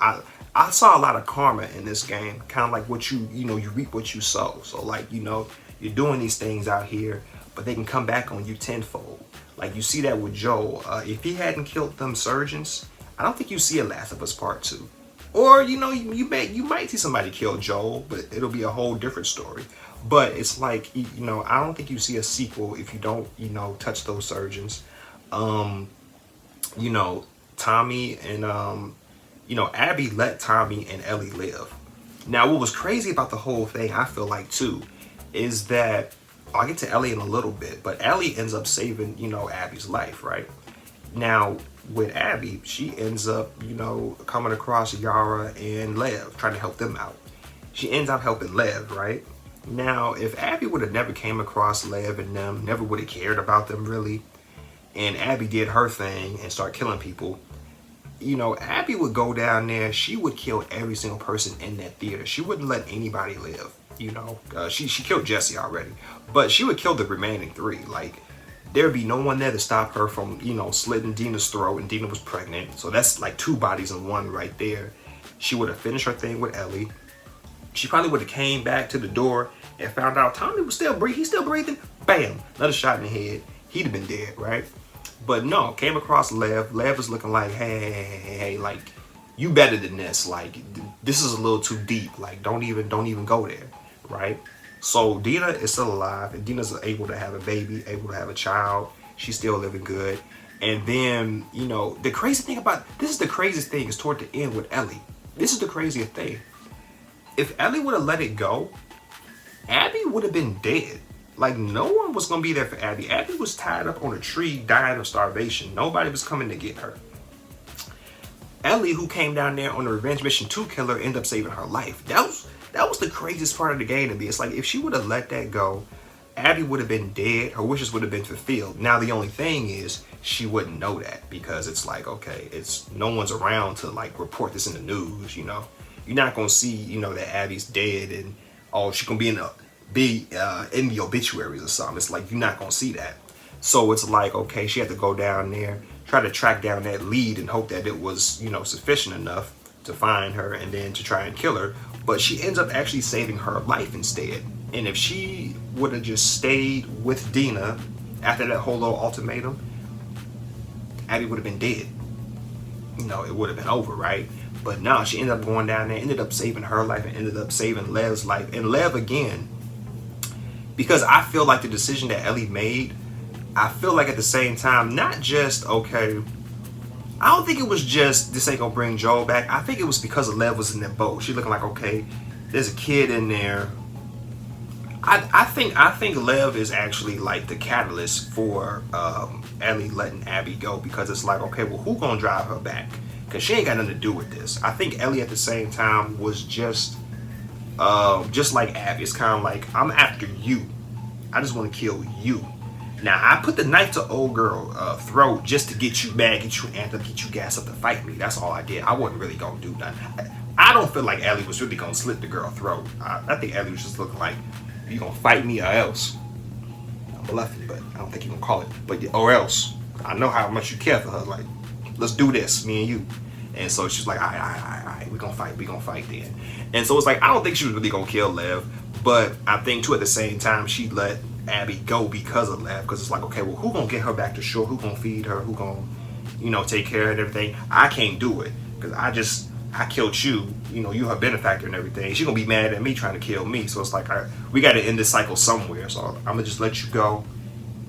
I saw a lot of karma in this game, kind of like what you reap what you sow. So like, you're doing these things out here, but they can come back on you tenfold. Like you see that with Joel. If he hadn't killed them surgeons, I don't think you see a Last of Us Part 2. Or, you might see somebody kill Joel, but it'll be a whole different story. But it's like, I don't think you see a sequel if you don't, touch those surgeons. Tommy and, Abby let Tommy and Ellie live. Now, what was crazy about the whole thing, I feel like, too, is that, I'll get to Ellie in a little bit, but Ellie ends up saving, Abby's life, right? Now, with Abby, she ends up, coming across Yara and Lev, trying to help them out. She ends up helping Lev, right? Now, if Abby would have never came across Lev and them, never would have cared about them really, and Abby did her thing and start killing people, Abby would go down there, she would kill every single person in that theater. She wouldn't let anybody live, she killed Jesse already, but she would kill the remaining 3. Like, there'd be no one there to stop her from, slitting Dina's throat, and Dina was pregnant. So that's like 2 bodies in one right there. She would have finished her thing with Ellie. She probably would have came back to the door and found out Tommy was still breathing. He's still breathing. Bam, another shot in the head. He'd have been dead, right? But no, came across Lev. Lev was looking like, hey, like, you better than this. Like, this is a little too deep. Like, don't even go there, right? So Dina is still alive, and Dina's able to have a baby, able to have a child. She's still living good. And then, the crazy thing this is the craziest thing, is toward the end with Ellie. This is the craziest thing. If Ellie would have let it go, Abby would have been dead. Like, no one was going to be there for Abby. Abby was tied up on a tree, dying of starvation. Nobody was coming to get her. Ellie, who came down there on a revenge mission to kill her, ended up saving her life. That was the craziest part of the game to me. It's like, if she would have let that go, Abby would have been dead. Her wishes would have been fulfilled. Now, the only thing is, she wouldn't know that because it's like, okay, it's no one's around to like report this in the news, You're not going to see, that Abby's dead and, oh, she's going to be in the obituaries or something. It's like, you're not going to see that. So it's like, okay, she had to go down there, try to track down that lead and hope that it was, you know, sufficient enough to find her and then to try and kill her. But she ends up actually saving her life instead. And if she would have just stayed with Dina after that whole little ultimatum, Abby would have been dead. You know, it would have been over, right? But now she ended up going down there, ended up saving her life, and ended up saving Lev's life. And Lev, again, because I feel like the decision that Ellie made, I feel like at the same time, not just, okay, I don't think it was just, this ain't gonna bring Joel back. I think it was because Lev was in that boat. She looking like, okay, there's a kid in there. I think Lev is actually like the catalyst for Ellie letting Abby go, because it's like, okay, well, who gonna drive her back? Because she ain't got nothing to do with this. I think Ellie at the same time was just like Abby. It's kind of like, I'm after you. I just want to kill you. Now, I put the knife to old girl throat just to get you mad, get you amped up, get you gassed up to fight me. That's all I did. I wasn't really gonna do nothing. I don't feel like Ellie was really gonna slit the girl throat. I think Ellie was just looking like, you gonna fight me or else. I'm bluffing, but I don't think you gonna call it. But or else. I know how much you care for her. Like, let's do this, me and you. And so she's like, all right, we gonna fight then. And so it's like, I don't think she was really gonna kill Lev, but I think too at the same time she let Abby go because of Lev, because it's like, okay, well, who gonna get her back to shore? Who gonna feed her? Who gonna, you know, take care of everything? I can't do it because I killed you, you know, you her benefactor and everything. She's gonna be mad at me trying to kill me. So it's like, we got to end this cycle somewhere. So I'm gonna just let you go,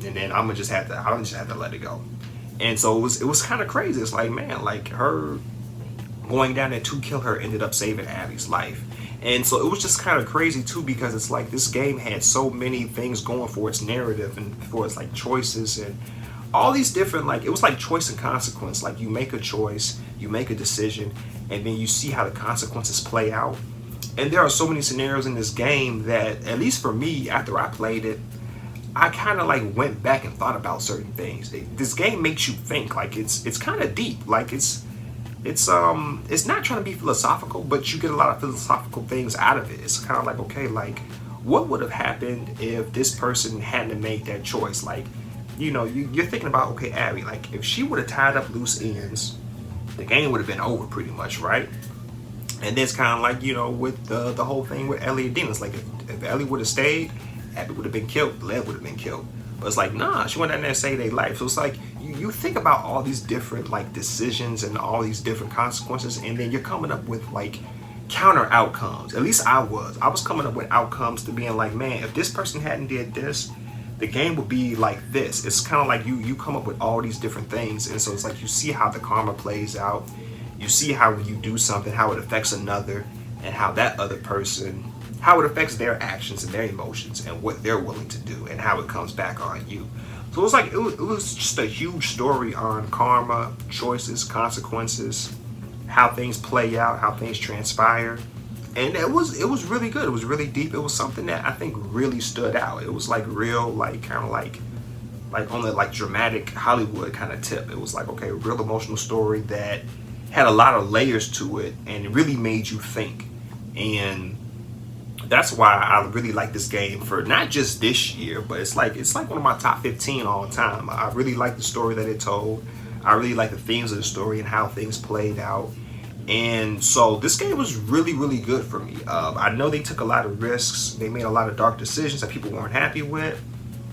and then I'm gonna just have to let it go. And so it was kind of crazy. It's like, man, like her going down there to kill her ended up saving Abby's life. And so it was just kind of crazy too, because it's like this game had so many things going for its narrative and for its like choices and all these different, like, it was like choice and consequence. Like, you make a choice, you make a decision, and then you see how the consequences play out. And there are so many scenarios in this game that, at least for me, after I played it, I kind of like went back and thought about certain things. This game makes you think. Like, it's kind of deep. Like, it's not trying to be philosophical, but you get a lot of philosophical things out of it. It's kind of like, okay, like, what would have happened if this person had to make that choice? Like, you know, you're thinking about, okay, Abby, like, if she would have tied up loose ends, the game would have been over pretty much, right? And it's kind of like, you know, with the whole thing with Ellie and Dina. It's like, if Ellie would have stayed, Abby would have been killed, Lev would have been killed. But it's like, nah, she went down there and saved their life. So it's like, you think about all these different, like, decisions and all these different consequences, and then you're coming up with, like, counter outcomes. At least I was coming up with outcomes to being like, man, if this person hadn't did this, the game would be like this. It's kind of like you come up with all these different things, and so it's like you see how the karma plays out. You see how when you do something, how it affects another, and how that other person, how it affects their actions and their emotions and what they're willing to do, and how it comes back on you. So it was like, it was just a huge story on karma, choices, consequences, how things play out, how things transpire. And it was really good. It was really deep. It was something that I think really stood out. It was like real, like, kind of like on the like dramatic Hollywood kind of tip. It was like, okay, a real emotional story that had a lot of layers to it, and it really made you think. And that's why I really like this game for not just this year, but it's like one of my top 15 all time. I really like the story that it told. I really like the themes of the story and how things played out. And so this game was really, really good for me. I know they took a lot of risks. They made a lot of dark decisions that people weren't happy with.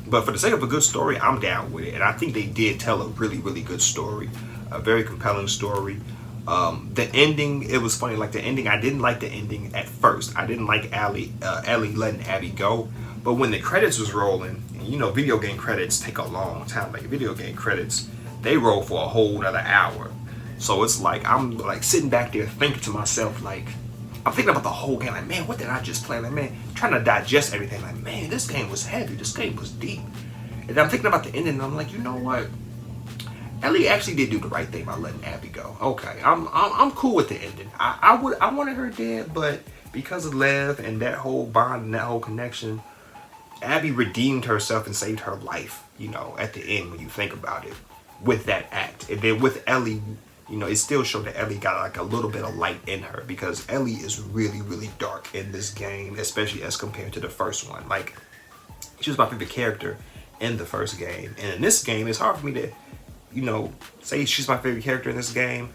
But for the sake of a good story, I'm down with it. And I think they did tell a really, really good story. A very compelling story. The ending, it was funny. Like, the ending, I didn't like the ending at first. I didn't like Ellie letting Abby go. But when the credits was rolling, and you know, video game credits take a long time. Like, video game credits, they roll for a whole another hour. So it's like, I'm like sitting back there thinking to myself, like, I'm thinking about the whole game, like, man, what did I just play? Like, man, trying to digest everything. Like, man, this game was heavy. This game was deep. And I'm thinking about the ending, and I'm like, you know what? Ellie actually did do the right thing by letting Abby go. Okay, I'm cool with the ending. I wanted her dead, but because of Lev and that whole bond and that whole connection, Abby redeemed herself and saved her life, you know, at the end when you think about it, with that act. And then with Ellie, you know, it still showed that Ellie got like a little bit of light in her, because Ellie is really, really dark in this game, especially as compared to the first one. Like, she was my favorite character in the first game. And in this game, it's hard for me to, say she's my favorite character in this game.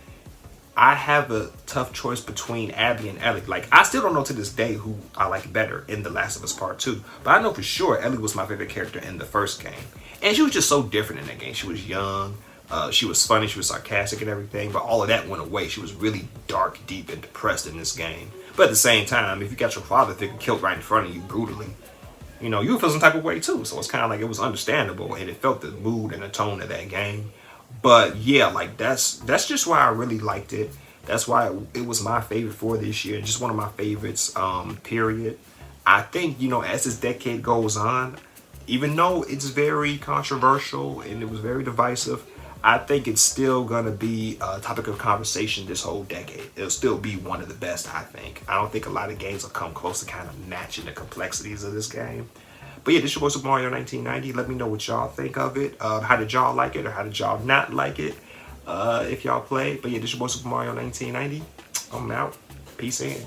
I have a tough choice between Abby and Ellie. Like, I still don't know to this day who I like better in The Last of Us Part 2. But I know for sure Ellie was my favorite character in the first game. And she was just so different in that game. She was young, she was funny, she was sarcastic and everything. But all of that went away. She was really dark, deep, and depressed in this game. But at the same time, if you got your father figure killed right in front of you brutally, you would feel some type of way too. So it's kind of like it was understandable. And it felt the mood and the tone of that game. But yeah, like that's just why I really liked it. That's why it was my favorite for this year. Just one of my favorites, period. I think, as this decade goes on, even though it's very controversial and it was very divisive, I think it's still going to be a topic of conversation this whole decade. It'll still be one of the best, I think. I don't think a lot of games will come close to kind of matching the complexities of this game. But yeah, this is your boy Super Mario 1990. Let me know what y'all think of it. How did y'all like it or how did y'all not like it? If y'all played. But yeah, this is your boy Super Mario 1990. I'm out. Peace in.